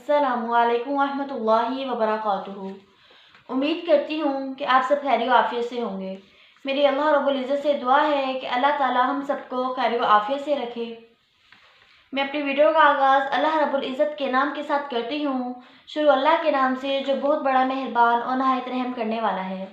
अस्सलामुअलैकुम वरहमतुल्लाहि वबरकातुहू। उम्मीद करती हूँ कि आप सब खैर आफ़ियत से होंगे। मेरी अल्लाह रब्बुल इज़्ज़त से दुआ है कि अल्लाह ताला हम सबको खैर आफ़ियत से रखे। मैं अपनी वीडियो का आगाज़ अल्लाह रब्बुल इज़्ज़त के नाम के साथ करती हूँ। शुरू अल्लाह के नाम से जो बहुत बड़ा मेहरबान और नहायत रहम करने वाला है।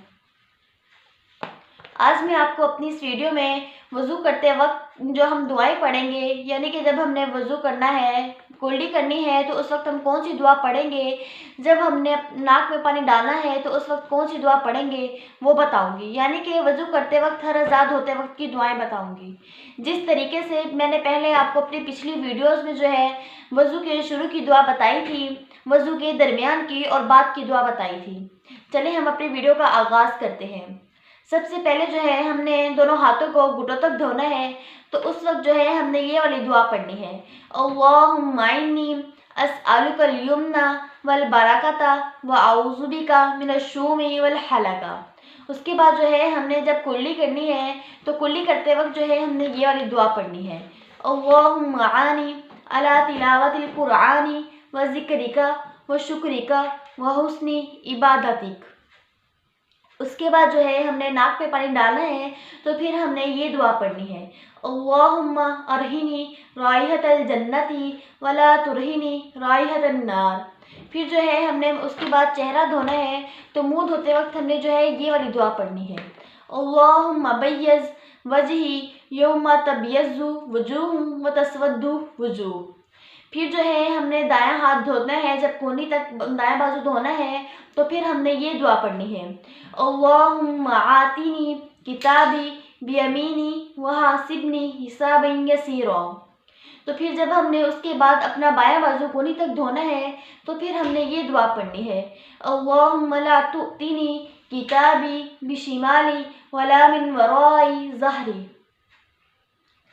आज मैं आपको अपनी इस वीडियो में वज़ू करते वक्त जो हम दुआएं पढ़ेंगे, यानी कि जब हमने वज़ू करना है, कुल्ली करनी है, तो उस वक्त हम कौन सी दुआ पढ़ेंगे, जब हमने नाक में पानी डालना है तो उस वक्त कौन सी दुआ पढ़ेंगे, वो बताऊंगी। यानी कि वज़ू करते वक्त, हर आज़ाद होते वक्त की दुआएं बताऊंगी। जिस तरीके से मैंने पहले आपको अपनी पिछली वीडियोज़ में जो है वज़ू के शुरू की दुआ बताई थी, वज़ू के दरमियान की और बाद की दुआ बताई थी। चलिए हम अपनी वीडियो का आगाज़ करते हैं। सबसे पहले जो है हमने दोनों हाथों को घुटनों तक धोना है, तो उस वक्त जो है हमने ये वाली दुआ पढ़नी है, अल्लाहुम्मा इन्नी अस्अलुकल यम्ना वल बरकता व अऊज़ु बिका मिनश्शुमी वल हलका। उसके बाद जो है हमने जब कुल्ली करनी है, तो कुल्ली करते वक्त जो है हमने ये वाली दुआ पढ़नी है, अल्लाहुम्मा आनी अला तिलावतिल कुरआनी व ज़िक्रिका व शुक्रिका व हुस्नी इबादतिक। उसके बाद जो है हमने नाक पे पानी डालना है, तो फिर हमने ये दुआ पढ़नी है, अल्लाहुम्मा अरहिनी राइहतल जन्नती वला तुरहिनी राइहतन नार। फिर जो है हमने उसके बाद चेहरा धोना है, तो मुंह धोते वक्त हमने जो है ये वाली दुआ पढ़नी है, अल्लाहुम्मा बैयज़ वजही यौमा तबयज़्ज़ु वजूह व तस्वद्दु वजूह। फिर जो है हमने दायां हाथ धोना है, जब कोहनी तक दायां बाजू धोना है, तो फिर हमने ये दुआ पढ़नी है, अल्लाहुम्मा आतिनी किताबी बियमीनी व हासिबनी हिसाबन यसीरा। तो फिर जब हमने उसके बाद अपना बायां बाजू कोहनी तक धोना है, तो फिर हमने ये दुआ पढ़नी है, अल्लाहुम्मा ला तुअतिनी किताबी बिशिमाली वला मिन वराई ज़हरी।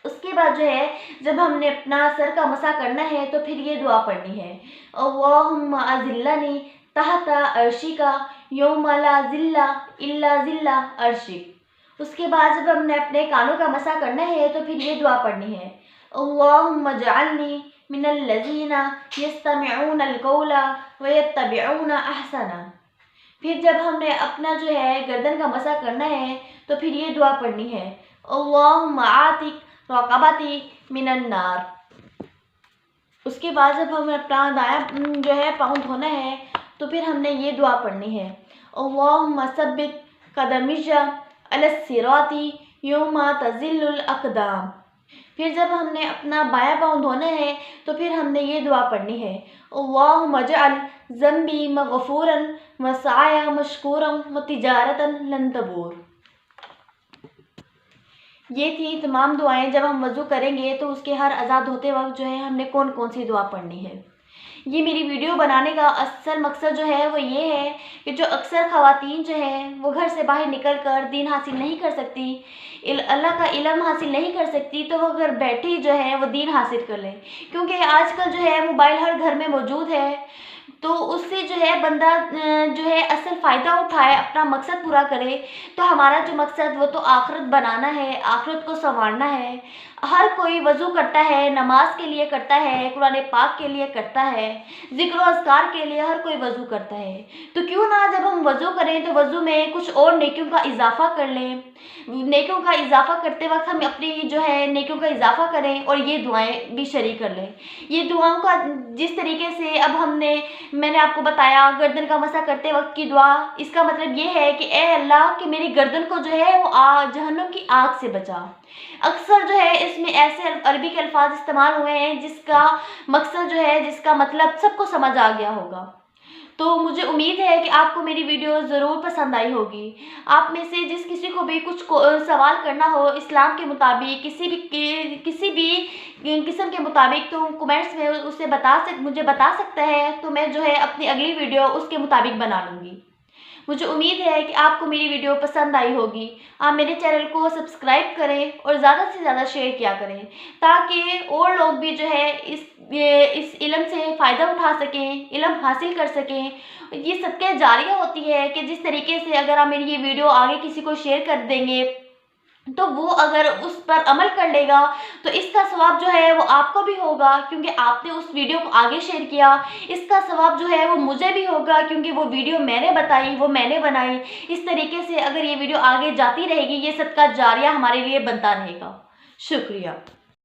उसके बाद जो है जब हमने अपना सर का मसा करना है, तो फिर ये दुआ पढ़नी है, अल्लाहुम्मा अज़िल्लनी तहता अर्शिका यौमा ला ज़िल्ला इल्ला ज़िल्ला अर्शिक। उसके बाद जब हमने अपने कानों का मसा करना है, तो फिर ये दुआ पढ़नी है, अल्लाहुम्मा जअलनी मिनल लज़ीना यस्तमिऊनल कौला व यत्तबिऊना अहसना। फिर जब हमने अपना जो है गर्दन का मसा करना है, तो फिर ये दुआ पढ़नी है, अल्लाहुम्मा आतिक रक़बती मिनन नार। उसके बाद जब हमें अपना दायां जो है पाँव धोना है, तो फिर हमने ये दुआ पढ़नी है, अल्लाहुम्मा सब्बित क़दमिया अलस सिराती यौमा तज़िल्लुल अक़दाम। फिर जब हमने अपना बायां पाँव धोना है, तो फिर हमने ये दुआ पढ़नी है, अल्लाहुम्मा जअल ज़म्बी मग़फ़ूरन व सअया मशकूरन व तिजारतन लन तबूर। ये थी तमाम दुआएं। जब हम वज़ू करेंगे तो उसके हर आज़ाद होते वक्त जो है हमने कौन कौन सी दुआ पढ़नी है। ये मेरी वीडियो बनाने का असल मकसद जो है वो ये है कि जो अक्सर ख़वातीन जो हैं वो घर से बाहर निकल कर दीन हासिल नहीं कर सकती, अल्लाह का इल्म हासिल नहीं कर सकती, तो वो घर बैठे ही जो है वो दीन हासिल कर लें। क्योंकि आजकल जो है मोबाइल हर घर में मौजूद है, तो उससे जो है बंदा जो है असल फ़ायदा उठाए, अपना मकसद पूरा करे। तो हमारा जो मकसद वो तो आखिरत बनाना है, आखिरत को संवारना है। हर कोई वज़ू करता है, नमाज के लिए करता है, कुरान पाक के लिए करता है, ज़िक्र व अज़कार के लिए हर कोई वज़ू करता है। तो क्यों ना जब हम वज़ू करें तो वज़ू में कुछ और नेकियों का इजाफ़ा कर लें। नेकियों का इजाफ़ा करते वक्त हम अपनी जो है नेकियों का इजाफ़ा करें और ये दुआएं भी शरीक कर लें। ये दुआओं का जिस तरीके से अब मैंने आपको बताया गर्दन का मसा करते वक्त की दुआ, इसका मतलब ये है कि ए अल्लाह कि मेरी गर्दन को जो है वो जहन्नुम की आग से बचा। अक्सर जो है इसमें ऐसे अरबी के अल्फाज इस्तेमाल हुए हैं जिसका मकसद जो है, जिसका मतलब सबको समझ आ गया होगा। तो मुझे उम्मीद है कि आपको मेरी वीडियो ज़रूर पसंद आई होगी। आप में से जिस किसी को भी कुछ सवाल करना हो इस्लाम के मुताबिक, किसी भी किस्म के मुताबिक, तो कमेंट्स में उसे मुझे बता सकता है, तो मैं जो है अपनी अगली वीडियो उसके मुताबिक बना लूँगी। मुझे उम्मीद है कि आपको मेरी वीडियो पसंद आई होगी। आप मेरे चैनल को सब्सक्राइब करें और ज़्यादा से ज़्यादा शेयर किया करें, ताकि और लोग भी जो है इस इल्म से फ़ायदा उठा सकें, इल्म हासिल कर सकें। ये सदक़े जारिया होती है कि जिस तरीके से अगर आप मेरी ये वीडियो आगे किसी को शेयर कर देंगे, तो वो अगर उस पर अमल कर लेगा तो इसका सवाब जो है वो आपको भी होगा, क्योंकि आपने उस वीडियो को आगे शेयर किया। इसका सवाब जो है वो मुझे भी होगा, क्योंकि वो वीडियो मैंने बताई, वो मैंने बनाई। इस तरीके से अगर ये वीडियो आगे जाती रहेगी, ये सदका जारिया हमारे लिए बनता रहेगा। शुक्रिया।